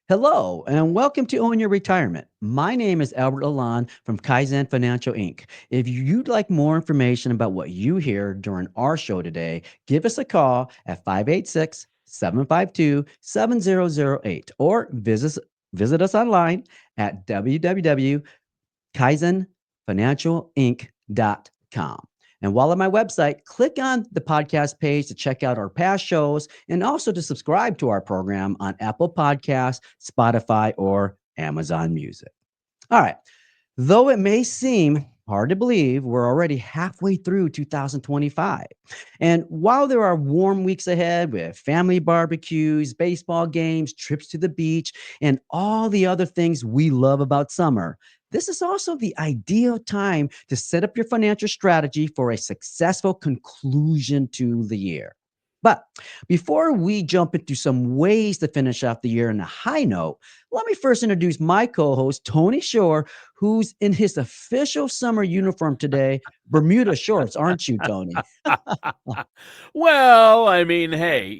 Hello, and welcome to Own Your Retirement. My name is Albert Lalonde from Kaizen Financial Inc. If you'd like more information about what you hear during our show today, give us a call at 586-752-7008 or visit us online at www.kaizenfinancialinc.com. And while on my website, click on the podcast page to check out our past shows and also to subscribe to our program on Apple Podcasts, Spotify, or Amazon Music. All right. Though it may seem hard to believe, we're already halfway through 2025. And while there are warm weeks ahead with family barbecues, baseball games, trips to the beach, and all the other things we love about summer, this is also the ideal time to set up your financial strategy for a successful conclusion to the year. But before we jump into some ways to finish off the year on a high note, let me first introduce my co host, Tony Shore, who's in his official summer uniform today. Bermuda shorts, aren't you, Tony? Well, I mean, hey,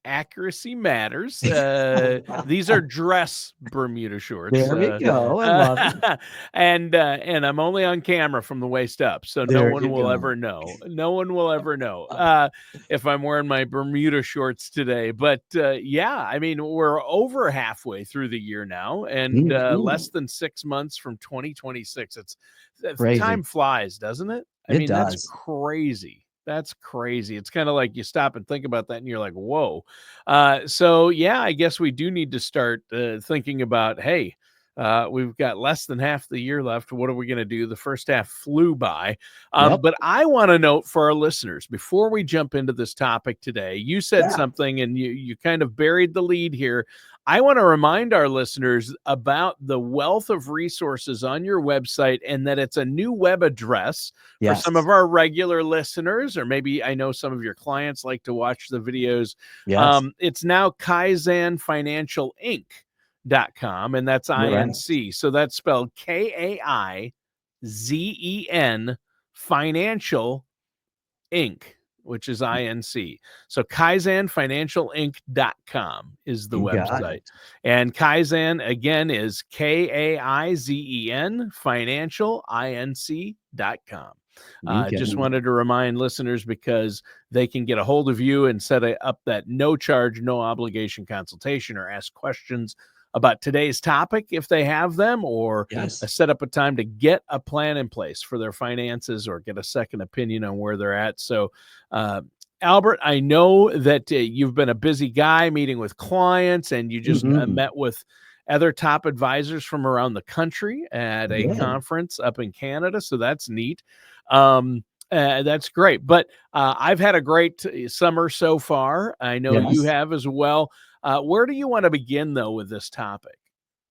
accuracy matters. These are dress Bermuda shorts, There we go. I love it. and I'm only on camera from the waist up, so no There one you will go. ever know. No one will ever know if I'm wearing my Bermuda shorts today. But yeah, I mean, we're over halfway through the year now, and Mhm. less than 6 months from 2026. Time Crazy. flies, doesn't it? I It mean, that's does. crazy. That's crazy. It's kind of like you stop and think about that and you're like, whoa. So, yeah, I guess we do need to start thinking about, hey, we've got less than half the year left. What are we going to do? The first half flew by. Yep. But I want to note for our listeners before we jump into this topic today, you said Yeah. something and you kind of buried the lead here. I want to remind our listeners about the wealth of resources on your website and that it's a new web address for some Yes. of our regular listeners, or maybe I know some of your clients like to watch the videos. Yes. It's now kaizenfinancialinc.com, and that's You're right. INC. So that's spelled KAIZEN Financial Inc., which is INC. So kaizenfinancialinc.com is the You got website. it. And Kaizen, again, is KAIZEN Financial Inc.com. You got Just it. wanted to remind listeners because they can get a hold of you and up that no charge, no obligation consultation or ask questions about today's topic if they have them, or Yes. set up a time to get a plan in place for their finances or get a second opinion on where they're at. So, uh, Albert, I know that you've been a busy guy meeting with clients and you just Mhm. met with other top advisors from around the country at a Yeah. conference up in Canada. So that's neat. That's great. But I've had a great summer so far. I know you Yes. have as well. Where do you want to begin, though, with this topic?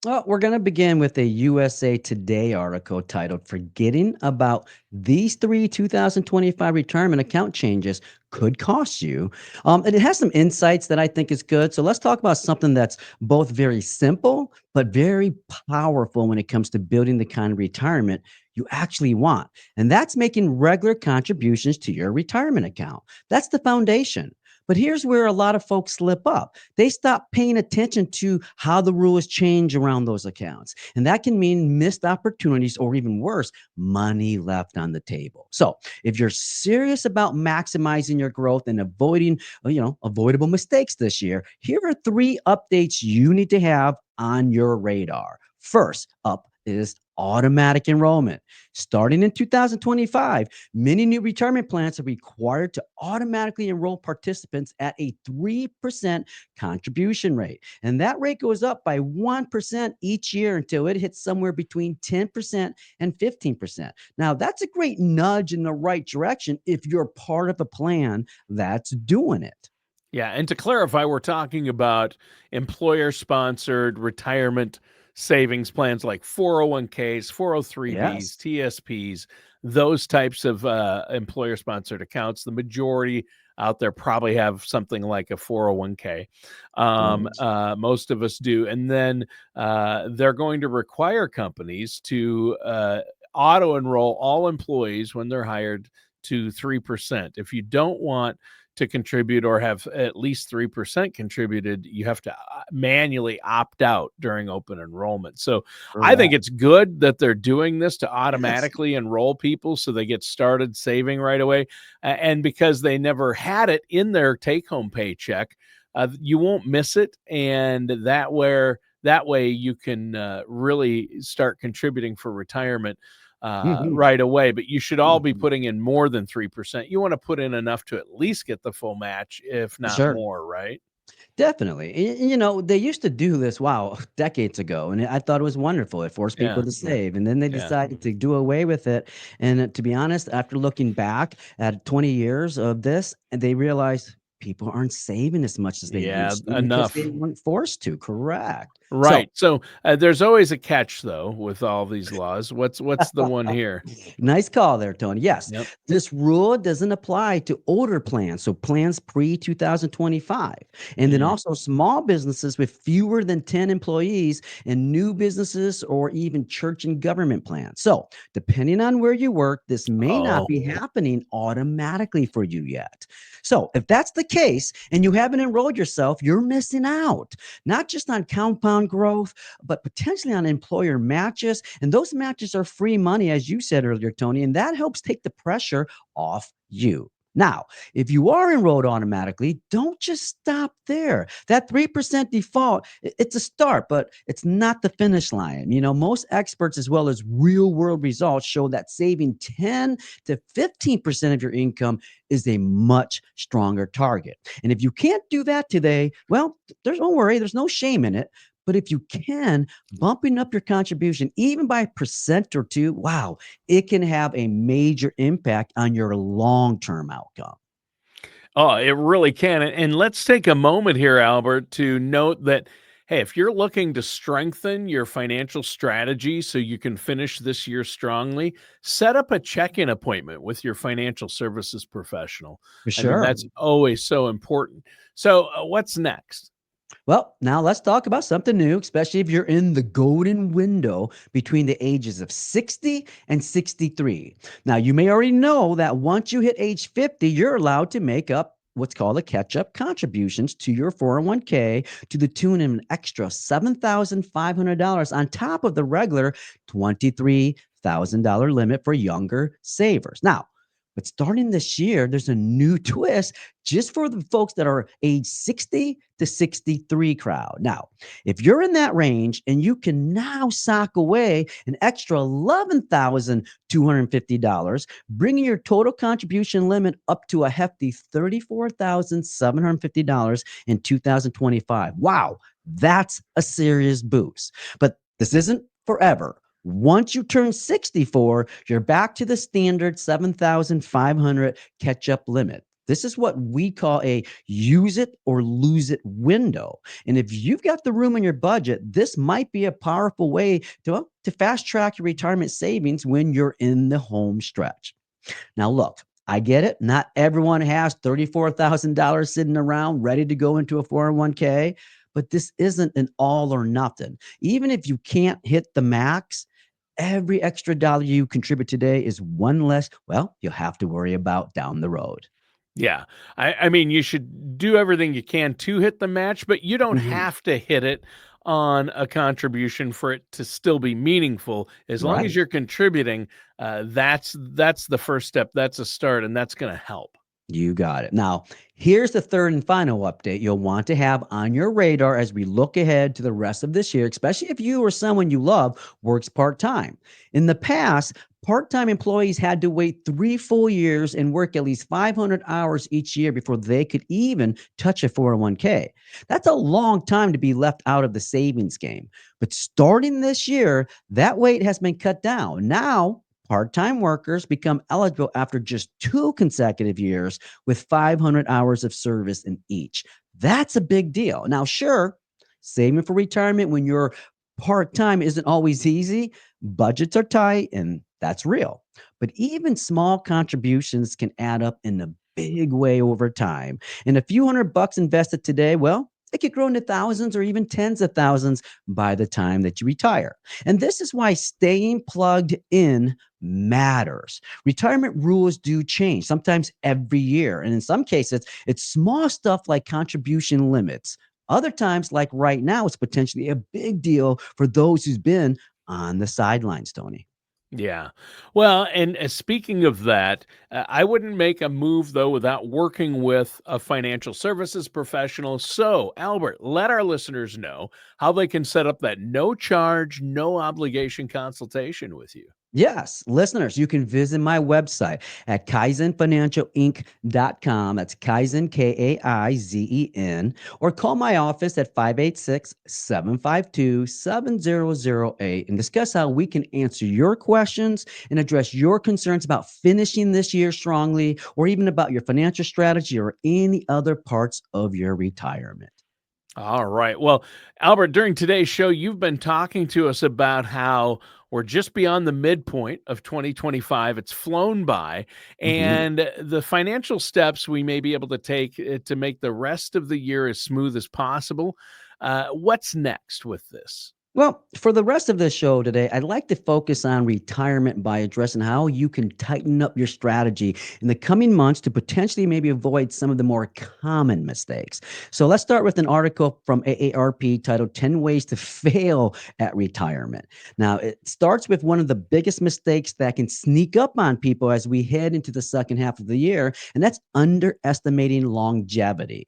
Well, we're going to begin with a USA Today article titled Forgetting About These Three 2025 Retirement Account Changes Could Cost You. And it has some insights that I think is good. So let's talk about something that's both very simple, but very powerful when it comes to building the kind of retirement you actually want. And that's making regular contributions to your retirement account. That's the foundation. But here's where a lot of folks slip up. They stop paying attention to how the rules change around those accounts. And that can mean missed opportunities or even worse, money left on the table. So if you're serious about maximizing your growth and avoiding, avoidable mistakes this year, here are three updates you need to have on your radar. First up is automatic enrollment. Starting in 2025, many new retirement plans are required to automatically enroll participants at a 3% contribution rate. And that rate goes up by 1% each year until it hits somewhere between 10% and 15%. Now, that's a great nudge in the right direction if you're part of a plan that's doing it. Yeah, and to clarify, we're talking about employer-sponsored retirement savings plans like 401ks, 403bs, Yes. TSPs, those types of employer-sponsored accounts. The majority out there probably have something like a 401k. Right. Most of us do. And then they're going to require companies to auto enroll all employees when they're hired to 3%. If you don't want to contribute or have at least 3% contributed, you have to manually opt out during open enrollment. So I think Correct. it's good that they're doing this to Yes. automatically enroll people so they get started saving right away. And because they never had it in their take home paycheck, you won't miss it. And that way you can really start contributing for retirement Mhm. right away. But you should all be Mhm. putting in more than 3%. You want to put in enough to at least get the full match, if not Sure. more, right? Definitely. They used to do this, wow, decades ago, and I thought it was wonderful. It forced people Yeah. to save, and then they Yeah. decided to do away with it. And to be honest, after looking back at 20 years of this, and they realized people aren't saving as much as they Yeah. used to because they Enough. weren't forced to. Correct. So Right. So there's always a catch, though, with all these laws. What's the one here? nice call there, Tony. Yes, Yep. this rule doesn't apply to older plans, so plans pre 2025. And then Mm. also small businesses with fewer than 10 employees and new businesses or even church and government plans. So, depending on where you work, this may not Oh. be happening automatically for you yet. So, if that's the case and you haven't enrolled yourself, you're missing out, not just on compound growth, but potentially on employer matches. And those matches are free money, as you said earlier, Tony, and that helps take the pressure off you. Now, if you are enrolled automatically, don't just stop there. That 3% default, it's a start, but it's not the finish line. Most experts, as well as real world results, show that saving 10 to 15% of your income is a much stronger target. And if you can't do that today, well, there's no worry, there's no shame in it. But if you can, bumping up your contribution, even by a percent or two, wow, it can have a major impact on your long term outcome. Oh, it really can. And let's take a moment here, Albert, to note that, hey, if you're looking to strengthen your financial strategy so you can finish this year strongly, set up a check in appointment with your financial services professional. For I mean, sure. that's always so important. So, what's next? Well, now let's talk about something new, especially if you're in the golden window between the ages of 60 and 63. Now, you may already know that once you hit age 50, you're allowed to make up what's called a catch up contributions to your 401k to the tune of an extra $7,500 on top of the regular $23,000 limit for younger savers. Now, but starting this year, there's a new twist just for the folks that are age 60 to 63 crowd. Now, if you're in that range and you can now sock away an extra $11,250, bringing your total contribution limit up to a hefty $34,750 in 2025. Wow, that's a serious boost. But this isn't forever. Once you turn 64, you're back to the standard 7,500 catch up limit. This is what we call a use it or lose it window. And if you've got the room in your budget, this might be a powerful way to fast track your retirement savings when you're in the home stretch. Now, look, I get it. Not everyone has $34,000 sitting around ready to go into a 401k, but this isn't an all or nothing. Even if you can't hit the max, every extra dollar you contribute today is one less, well, you'll have to worry about down the road. Yeah. I mean, you should do everything you can to hit the match, but you don't Mhm. have to hit it on a contribution for it to still be meaningful. As long as Right. you're contributing, that's the first step. That's a start, and that's going to help. You got it. Now, here's the third and final update you'll want to have on your radar as we look ahead to the rest of this year, especially if you or someone you love works part time. In the past, part time employees had to wait 3 full years and work at least 500 hours each year before they could even touch a 401k. That's a long time to be left out of the savings game. But starting this year, that wait has been cut down. Now, part time workers become eligible after just 2 consecutive years with 500 hours of service in each. That's a big deal. Now, sure, saving for retirement when you're part time isn't always easy. Budgets are tight, and that's real. But even small contributions can add up in a big way over time. And a few $100 invested today, well, it could grow into thousands or even tens of thousands by the time that you retire. And this is why staying plugged in matters. Retirement rules do change, sometimes every year. And in some cases, it's small stuff like contribution limits. Other times, like right now, it's potentially a big deal for those who's been on the sidelines, Tony. Yeah. Well, and speaking of that, I wouldn't make a move though without working with a financial services professional. So, Albert, let our listeners know how they can set up that no charge, no obligation consultation with you. Yes, listeners, you can visit my website at kaizenfinancialinc.com. That's Kaizen, Kaizen, or call my office at 586-752-7008 and discuss how we can answer your questions and address your concerns about finishing this year strongly, or even about your financial strategy or any other parts of your retirement. All right. Well, Albert, during today's show, you've been talking to us about how we're just beyond the midpoint of 2025. It's flown by, Mhm. and the financial steps we may be able to take to make the rest of the year as smooth as possible. What's next with this? Well, for the rest of the show today, I'd like to focus on retirement by addressing how you can tighten up your strategy in the coming months to potentially maybe avoid some of the more common mistakes. So let's start with an article from AARP titled 10 Ways to Fail at Retirement. Now, it starts with one of the biggest mistakes that can sneak up on people as we head into the second half of the year, and that's underestimating longevity.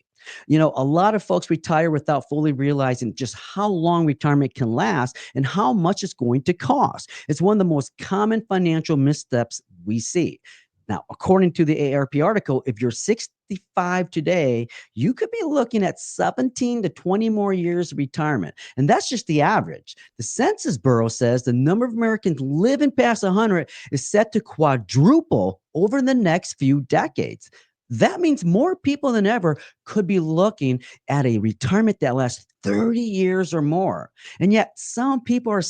A lot of folks retire without fully realizing just how long retirement can last and how much it's going to cost. It's one of the most common financial missteps we see. Now, according to the ARP article, if you're 65 today, you could be looking at 17 to 20 more years of retirement. And that's just the average. The Census Bureau says the number of Americans living past 100 is set to quadruple over the next few decades. That means more people than ever could be looking at a retirement that lasts 30 years or more. And yet, some people are,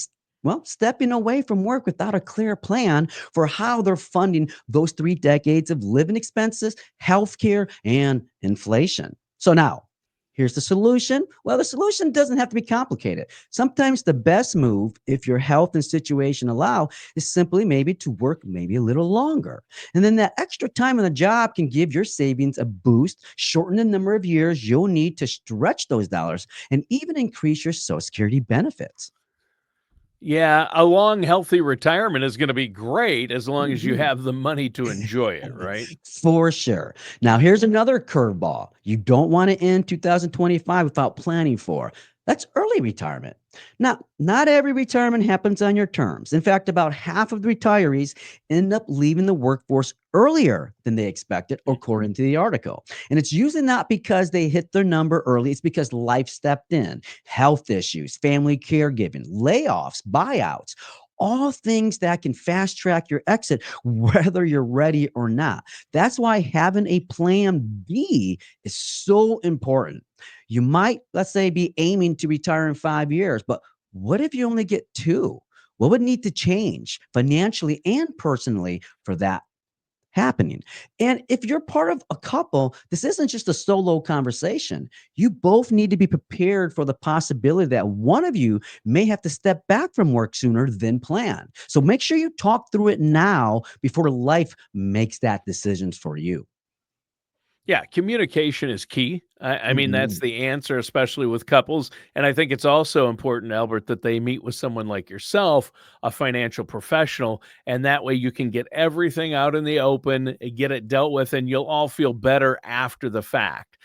well, stepping away from work without a clear plan for how they're funding those 3 decades of living expenses, healthcare, and inflation. So now, here's the solution. Well, the solution doesn't have to be complicated. Sometimes the best move, if your health and situation allow, is simply maybe to work maybe a little longer. And then that extra time on the job can give your savings a boost, shorten the number of years you'll need to stretch those dollars, and even increase your Social Security benefits. Yeah, a long, healthy retirement is going to be great as long as you Mhm. have the money to enjoy it, right? For sure. Now, here's another curveball you don't want to end 2025 without planning for. That's early retirement. Now, not every retirement happens on your terms. In fact, about half of the retirees end up leaving the workforce earlier than they expected, according to the article. And it's usually not because they hit their number early, it's because life stepped in, health issues, family caregiving, layoffs, buyouts. All things that can fast track your exit, whether you're ready or not. That's why having a plan B is so important. You might, let's say, be aiming to retire in 5 years, but what if you only get two? What would need to change financially and personally for that happening? And if you're part of a couple, this isn't just a solo conversation. You both need to be prepared for the possibility that one of you may have to step back from work sooner than planned. So make sure you talk through it now before life makes that decisions for you. Yeah, communication is key. I mean, that's Mhm. the answer, especially with couples. And I think it's also important, Albert, that they meet with someone like yourself, a financial professional, and that way you can get everything out in the open, get it dealt with, and you'll all feel better after the fact.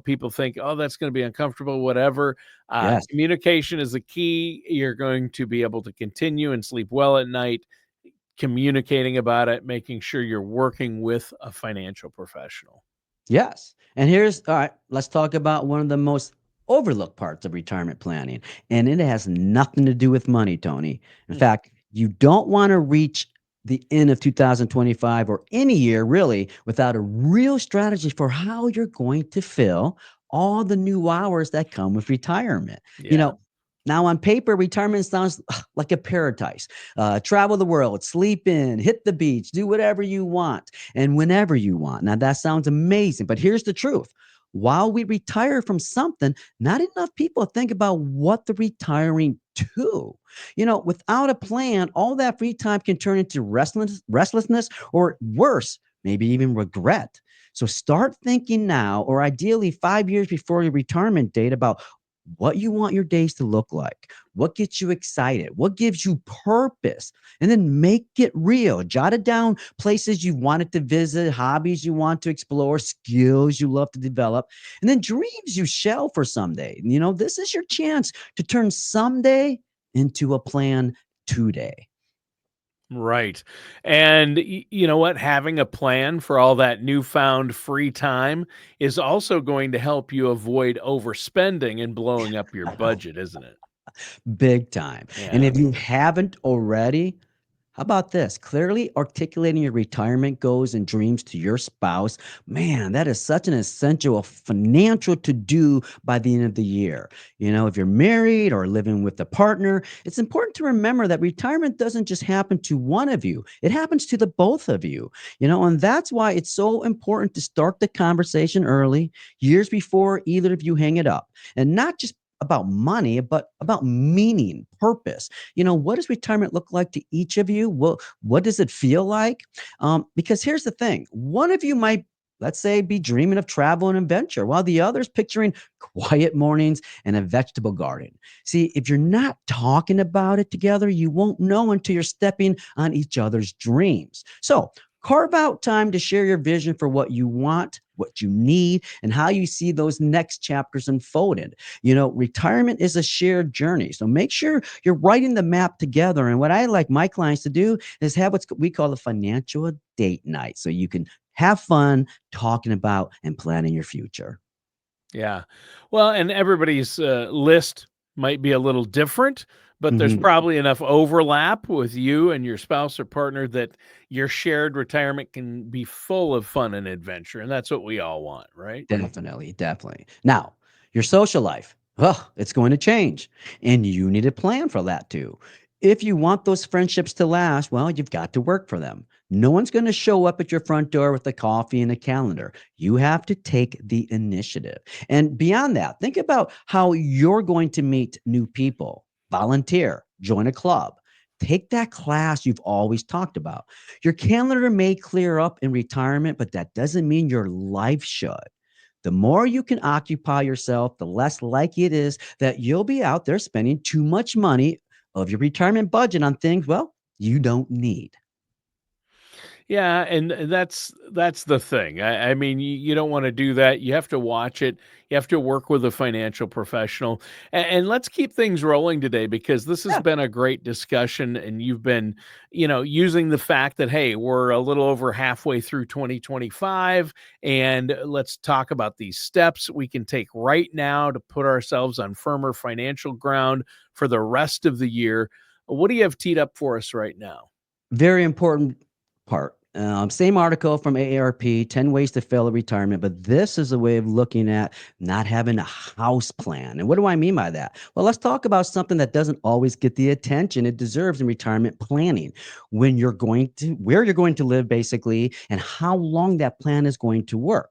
People think, oh, that's going to be uncomfortable, whatever. Yes. Communication is the key. You're going to be able to continue and sleep well at night communicating about it, making sure you're working with a financial professional. Yes. And here's all right, let's talk about one of the most overlooked parts of retirement planning. And it has nothing to do with money, Tony. In Hmm. fact, you don't want to reach the end of 2025 or any year really without a real strategy for how you're going to fill all the new hours that come with retirement. You Yeah. know, now on paper, retirement sounds like a paradise. Travel the world, sleep in, hit the beach, do whatever you want and whenever you want. Now, that sounds amazing, but here's the truth. While we retire from something, not enough people think about what they're retiring to. Without a plan, all that free time can turn into restlessness, or worse, maybe even regret. So start thinking now, or ideally 5 years before your retirement date, about what you want your days to look like, what gets you excited, what gives you purpose, and then make it real. Jot it down: places you wanted to visit, hobbies you want to explore, skills you love to develop, and then dreams you shall for someday. This is your chance to turn someday into a plan today. Right. And you know what? Having a plan for all that newfound free time is also going to help you avoid overspending and blowing up your budget, isn't it? Big time. And Yeah. if you haven't already, how about this? Clearly articulating your retirement goals and dreams to your spouse. Man, that is such an essential financial to do by the end of the year. If you're married or living with a partner, it's important to remember that retirement doesn't just happen to one of you, it happens to the both of you. And that's why it's so important to start the conversation early, years before either of you hang it up. And not just about money, but about meaning, purpose. What does retirement look like to each of you? What does it feel like? Because here's the thing: one of you might, let's say, be dreaming of travel and adventure, while the other's picturing quiet mornings and a vegetable garden. See, if you're not talking about it together, you won't know until you're stepping on each other's dreams. So carve out time to share your vision for what you want, what you need, and how you see those next chapters unfolded. Retirement is a shared journey. So make sure you're writing the map together. And what I like my clients to do is have what we call a financial date night. So you can have fun talking about and planning your future. Yeah. Well, and everybody's list might be a little different, but there's Mhm. probably enough overlap with you and your spouse or partner that your shared retirement can be full of fun and adventure. And that's what we all want, right? Definitely, definitely. Now, your social life, well, it's going to change, and you need a plan for that too. If you want those friendships to last, well, you've got to work for them. No one's going to show up at your front door with a coffee and a calendar. You have to take the initiative. And beyond that, think about how you're going to meet new people. Volunteer, join a club, take that class you've always talked about. Your calendar may clear up in retirement, but that doesn't mean your life should. The more you can occupy yourself, the less likely it is that you'll be out there spending too much money of your retirement budget on things, well, you don't need. Yeah, and that's the thing. I mean, you don't want to do that. You have to watch it. You have to work with a financial professional. And let's keep things rolling today because this has Yeah, been a great discussion. And you've been, using the fact that hey, we're a little over halfway through 2025, and let's talk about these steps we can take right now to put ourselves on firmer financial ground for the rest of the year. What do you have teed up for us right now? very important part. Same article from AARP, 10 Ways to Fail at Retirement, but this is a way of looking at not having a house plan. And what do I mean by that? Well, let's talk about something that doesn't always get the attention it deserves in retirement planning: where you're going to live, basically, and how long that plan is going to work.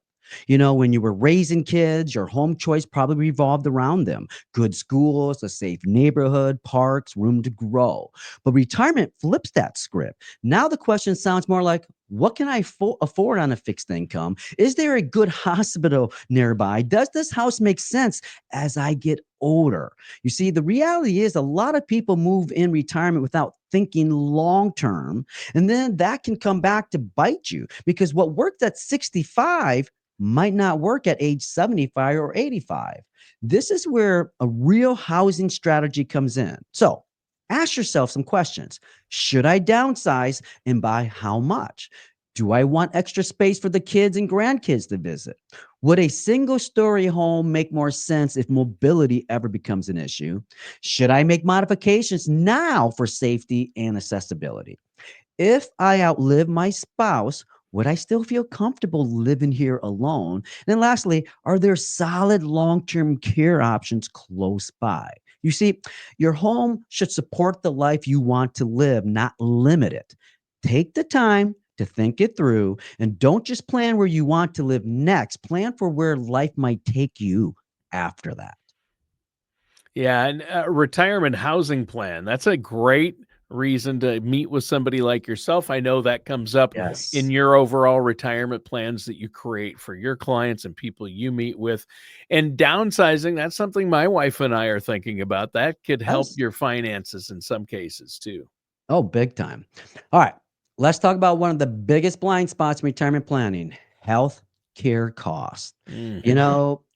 When you were raising kids, your home choice probably revolved around them: good schools, a safe neighborhood, parks, room to grow. But retirement flips that script. Now the question sounds more like, what can I afford on a fixed income? Is there a good hospital nearby? Does this house make sense as I get older? You see, the reality is a lot of people move in retirement without thinking long term. And then that can come back to bite you, because what worked at 65 might not work at age 75 or 85. This is where a real housing strategy comes in. So ask yourself some questions. Should I downsize, and by how much? Do I want extra space for the kids and grandkids to visit? Would a single story home make more sense if mobility ever becomes an issue? Should I make modifications now for safety and accessibility? If I outlive my spouse, would I still feel comfortable living here alone? And then lastly, are there solid long-term care options close by? You see, your home should support the life you want to live, not limit it. Take the time to think it through and don't just plan where you want to live next, plan for where life might take you after that. Yeah, and retirement housing plan. That's a great reason to meet with somebody like yourself. I know that comes up in Yes. your overall retirement plans that you create for your clients and people you meet with. And downsizing, that's something my wife and I are thinking about. That could help Yes. your finances in some cases too. Oh, big time. All right. Let's talk about one of the biggest blind spots in retirement planning, health care costs. Mm,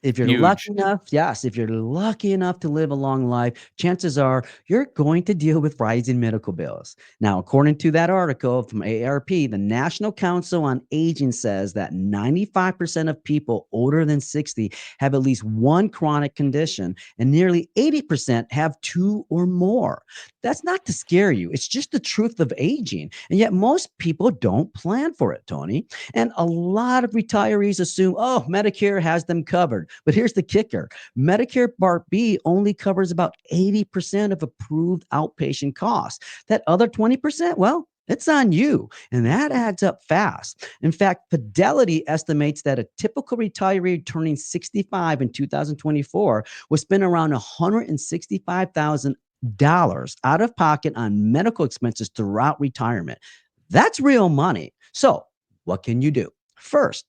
If you're lucky huge. enough, yes, if you're lucky enough to live a long life, chances are you're going to deal with rising medical bills. Now, according to that article from AARP, the National Council on Aging says that 95% of people older than 60 have at least one chronic condition, and nearly 80% have two or more. That's not to scare you. It's just the truth of aging. And yet most people don't plan for it, Tony. And a lot of retirees assume, oh, Medicare has them covered. But here's the kicker: Medicare Part B only covers about 80% of approved outpatient costs. That other 20%, well, it's on you. And that adds up fast. In fact, Fidelity estimates that a typical retiree turning 65 in 2024 will spend around $165,000 out of pocket on medical expenses throughout retirement. That's real money. So, what can you do? First,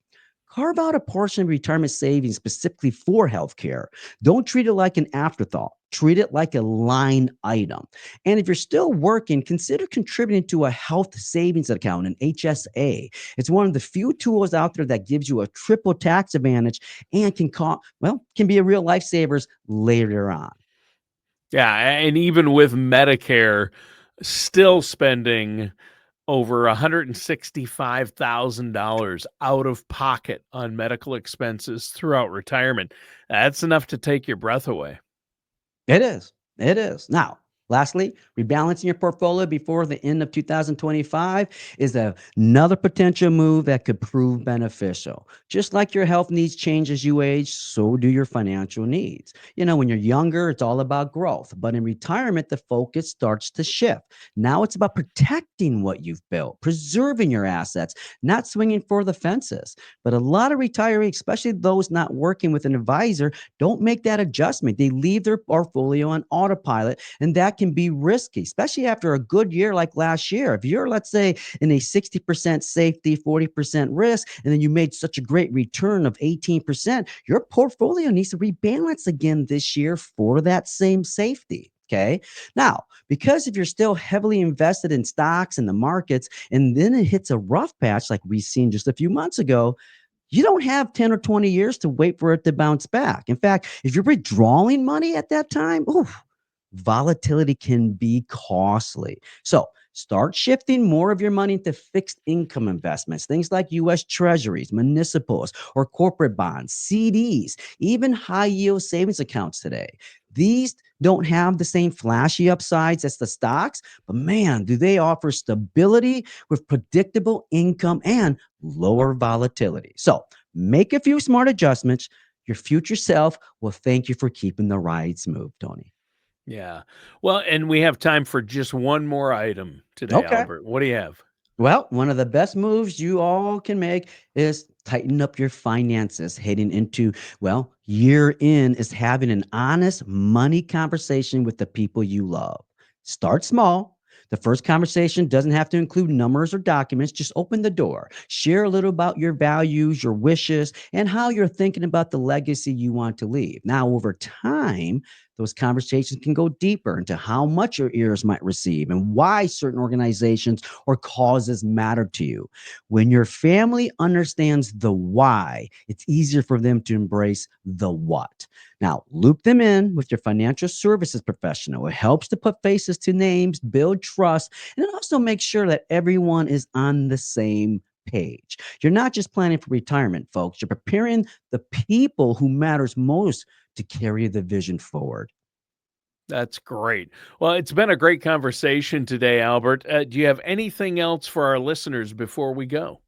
carve out a portion of retirement savings specifically for healthcare. Don't treat it like an afterthought. Treat it like a line item. And if you're still working, consider contributing to a health savings account, an HSA. It's one of the few tools out there that gives you a triple tax advantage and can be a real lifesavers later on. Yeah, and even with Medicare still spending over $165,000 out of pocket on medical expenses throughout retirement. That's enough to take your breath away. It is. It is. Now, lastly, rebalancing your portfolio before the end of 2025 is another potential move that could prove beneficial. Just like your health needs change as you age, so do your financial needs. When you're younger, it's all about growth, but in retirement, the focus starts to shift. Now it's about protecting what you've built, preserving your assets, not swinging for the fences. But a lot of retirees, especially those not working with an advisor, don't make that adjustment. They leave their portfolio on autopilot, and that can be risky, especially after a good year like last year. If you're, let's say, in a 60% safety, 40% risk, and then you made such a great return of 18%, your portfolio needs to rebalance again this year for that same safety. Okay. Now, because if you're still heavily invested in stocks and the markets, and then it hits a rough patch like we seen just a few months ago, you don't have 10 or 20 years to wait for it to bounce back. In fact, if you're withdrawing money at that time, volatility can be costly. So start shifting more of your money into fixed income investments, things like US treasuries, municipals, or corporate bonds, CDs, even high yield savings accounts today. These don't have the same flashy upsides as the stocks, but man, do they offer stability with predictable income and lower volatility. So make a few smart adjustments. Your future self will thank you for keeping the ride smooth, Tony. Yeah. Well, and we have time for just one more item today, Okay. Albert. What do you have? Well, one of the best moves you all can make is tighten up your finances heading into, year in is having an honest money conversation with the people you love. Start small. The first conversation doesn't have to include numbers or documents. Just open the door. Share a little about your values, your wishes, and how you're thinking about the legacy you want to leave. Now, over time, those conversations can go deeper into how much your ears might receive and why certain organizations or causes matter to you. When your family understands the why, it's easier for them to embrace the what. Now, loop them in with your financial services professional. It helps to put faces to names, build trust, and it also makes sure that everyone is on the same page. You're not just planning for retirement, folks. You're preparing the people who matters most to carry the vision forward. That's great. Well, it's been a great conversation today, Albert. Do you have anything else for our listeners before we go?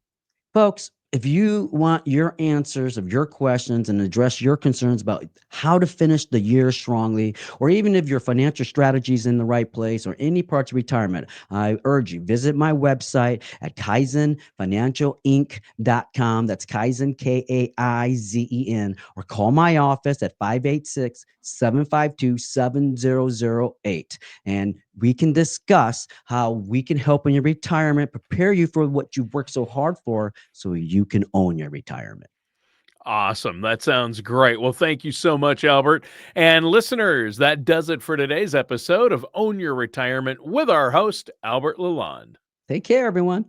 Folks, If you want your answers of your questions and address your concerns about how to finish the year strongly, or even if your financial strategy is in the right place or any parts of retirement, I urge you visit my website at kaizenfinancialinc.com. That's Kaizen, Kaizen, or call my office at 586-752-7008. And we can discuss how we can help in your retirement, prepare you for what you've worked so hard for so you can own your retirement. Awesome. That sounds great. Well, thank you so much, Albert. And listeners, that does it for today's episode of Own Your Retirement with our host, Albert Lalonde. Take care, everyone.